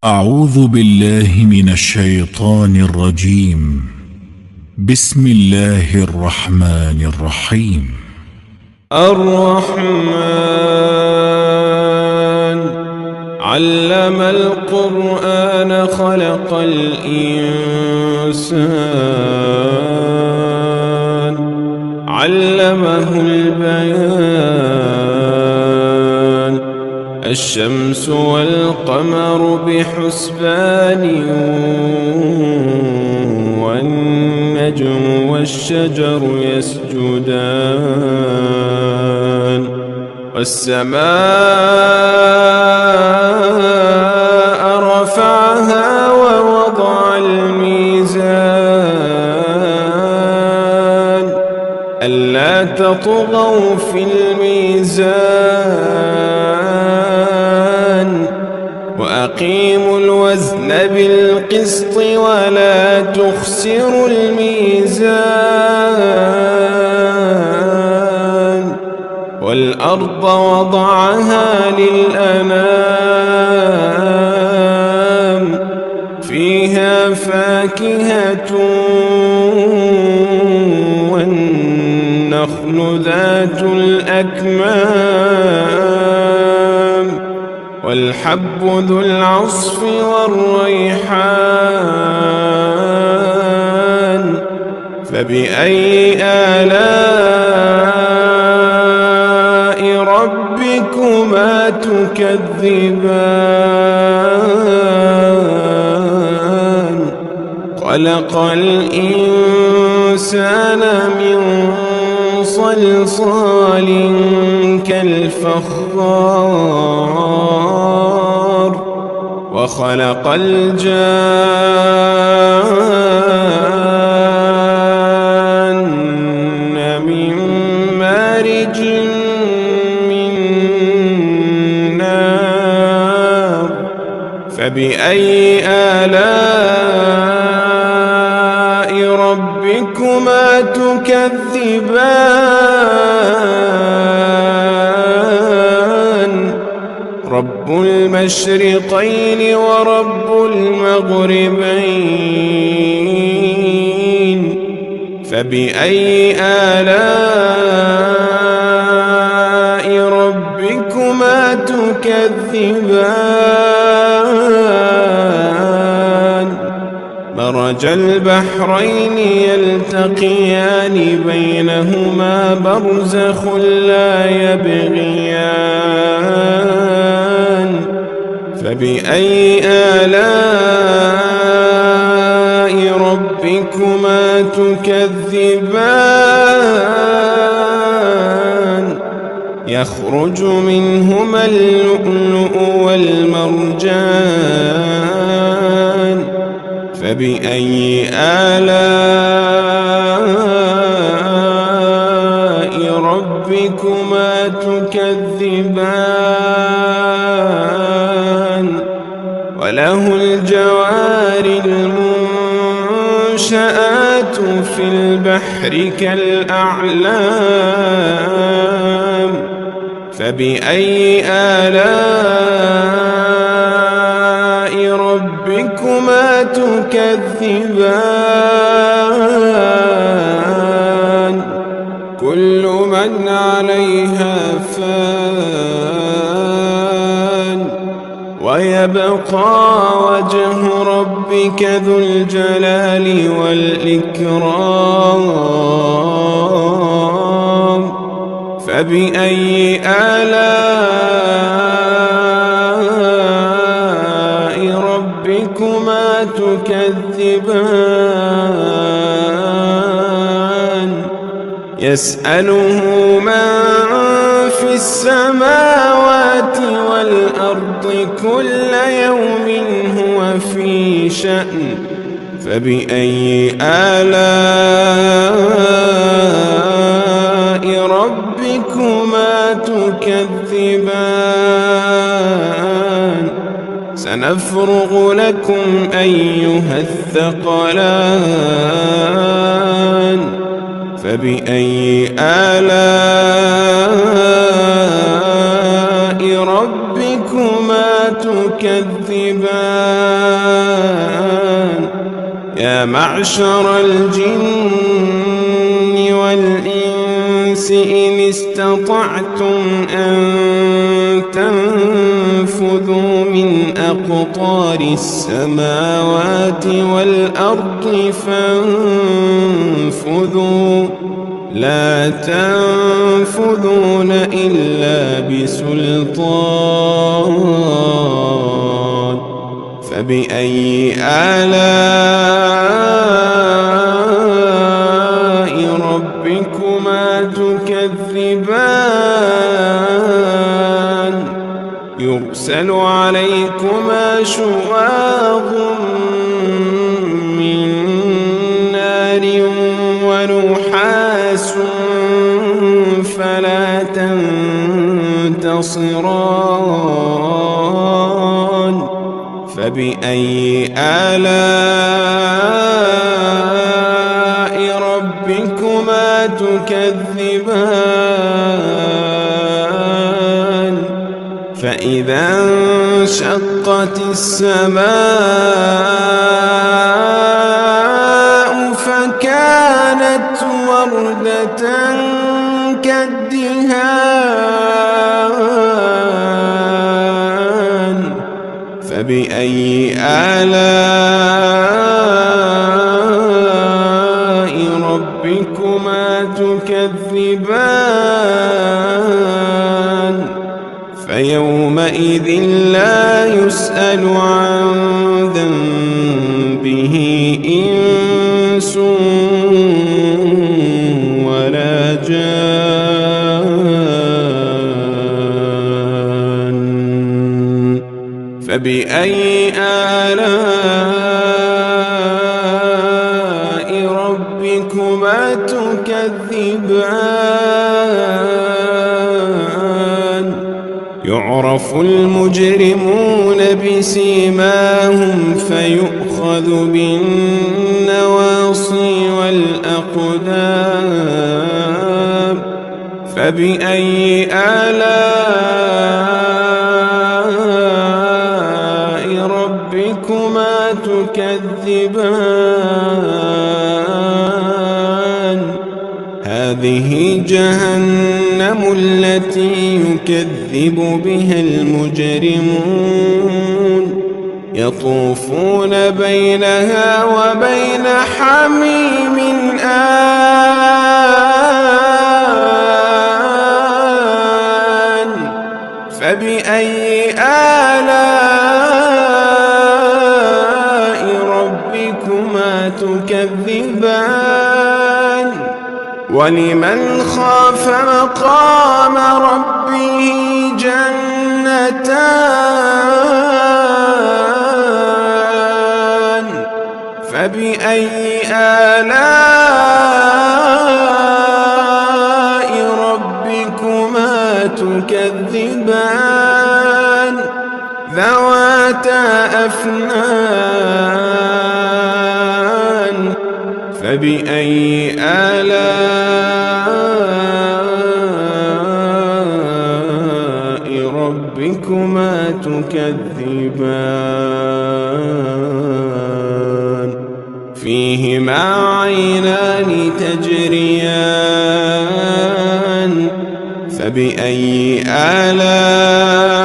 أعوذ بالله من الشيطان الرجيم. بسم الله الرحمن الرحيم. الرحمن علم القرآن خلق الإنسان علمه البيان الشمس والقمر بحسبان والنجم والشجر يسجدان والسماء رفعها ووضع الميزان ألا تطغوا في الميزان وأقيموا الوزن بالقسط ولا تخسروا الميزان والأرض وضعها للأنام فيها فاكهة والنخل ذات الأكمام والحب ذو العصف والريحان فبأي آلاء ربكما تكذبان خلق الإنسان من صلصال كالفخار وخلق الجان من مارج من نار فبأي آلاء ربكما تكذبان رب المشرقين ورب المغربين فبأي آلاء ربكما تكذبان مرج البحرين يلتقيان بينهما برزخ لا يبغيان فبأي آلاء ربكما تكذبان يخرج منهما اللؤلؤ والمرجان فبأي آلاء ربكما تكذبان وله الجوار المنشآت في البحر كالأعلام فبأي آلاء ربكما تكذبان كل من عليها فان ويبقى وجه ربك ذو الجلال والإكرام فبأي آلاء ربكما تكذبان يسأله من في السماوات والأرض كل يوم هو في شأن فبأي آلاء ربكما تكذبان سنفرغ لكم أيها الثقلان فبأي آلاء ربكما تكذبان تكذبان يا معشر الجن والإنس إن استطعتم أن تنفذوا من أقطار السماوات والأرض فانفذوا لا تنفذون إلا بسلطان فبأي آلاء ربكما تكذبان يرسل عليكما شواظ من نار ونحاس فلا تنتصران فبأي آلاء ربكما تكذبان فإذا انشقت السماء فكانت وردة كالدهان فبأي آلاء ربكما تكذبان فيومئذ لا يسأل عن ذنبه إنس ولا جان فبأي آلاء ربكما تكذبان يعرف المجرمون بسيماهم فيؤخذ بالنواصي والأقدام فبأي آلاء ربكما تكذبان هذه جهنم التي يكذب بها المجرمون يطوفون بينها وبين حميم آن فبأي آلاء ربكما تكذبان ولمن خاف مقام ربه جنتان فبأي آلاء ربكما تكذبان ذواتا أفنان فبأي آلاء ربكما تكذبان فيهما عينان تجريان فبأي آلاء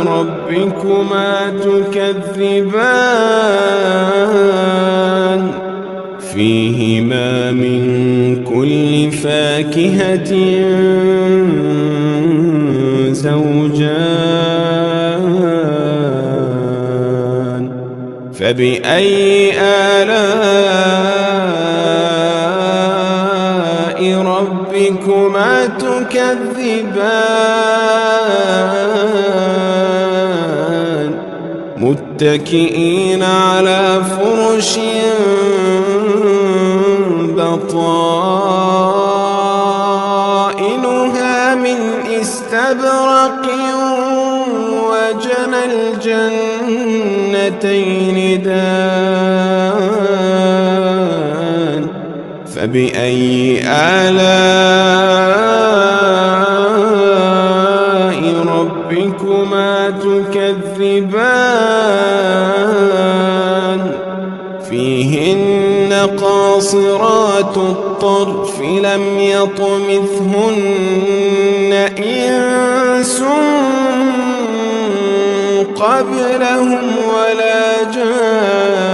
ربكما تكذبان فيهما من كل فاكهة زوجان فبأي آلاء ربكما تكذبان متكئين على فرش بطائنها من استبرق وجنى الجنتين دان فبأي آلاء ربكما تكذبان فيهن قاصرات الطرف لم يطمثهن إنس قبلهم ولا جان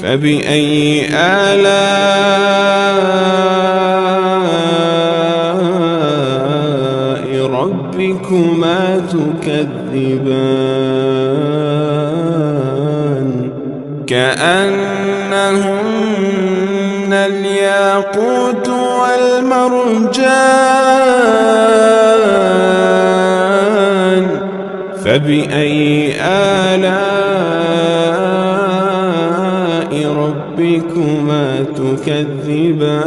فبأي آلاء ربكما تكذبان كأنهن الياقوت والمرجان فبأي آلاء ربكما تكذبان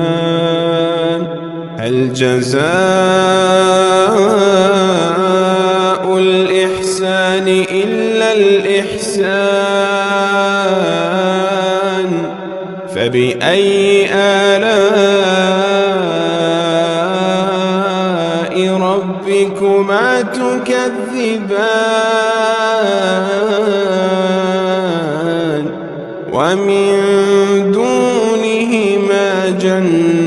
هل جزاء الإحسان إلا الإحسان فبأي آلاء ربكما تكذبان ومن دونهما جنتان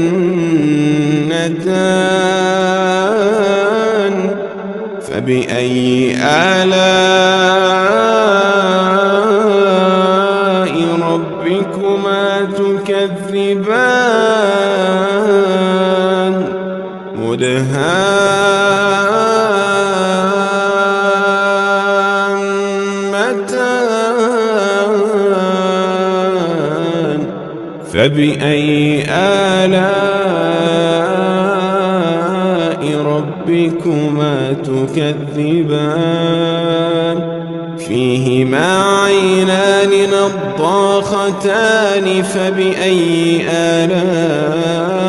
فبأي آلاء ربكما تكذبان مدهامتان فبأي آلاء ربكما تكذبان فيهما عينان نضاختان فبأي آلاء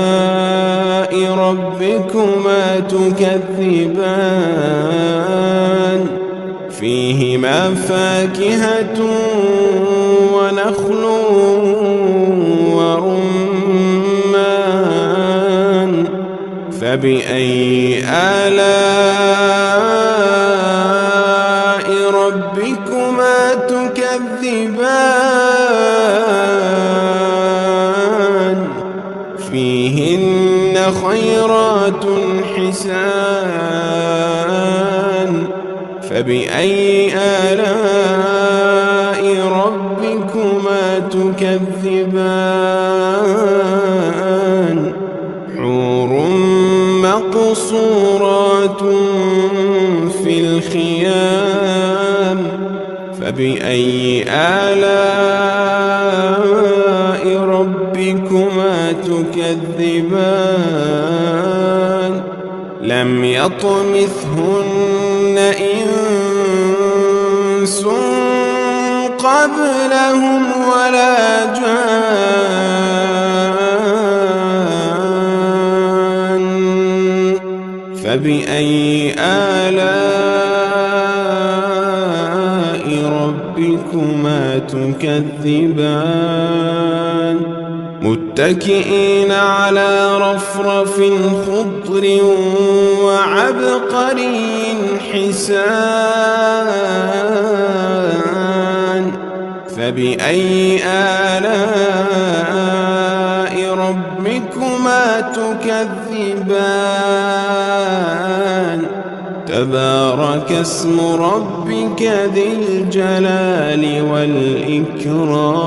ربكما تكذبان فيهما فاكهة ونخل ورمان فبأي آلاء ربكما تكذبان فيهن خيرات حسان فبأي آلاء ربكما تكذبان حور مقصورات في الخيام فبأي آلاء ربكما تكذبان لم يطمثهن إنس قبلهم ولا جان فبأي آلاء ربكما تكذبان متكئين على رفرف خضر وعبقري حسان فبأي آلاء ربكما تكذبان تبارك اسم ربك ذي الجلال والإكرام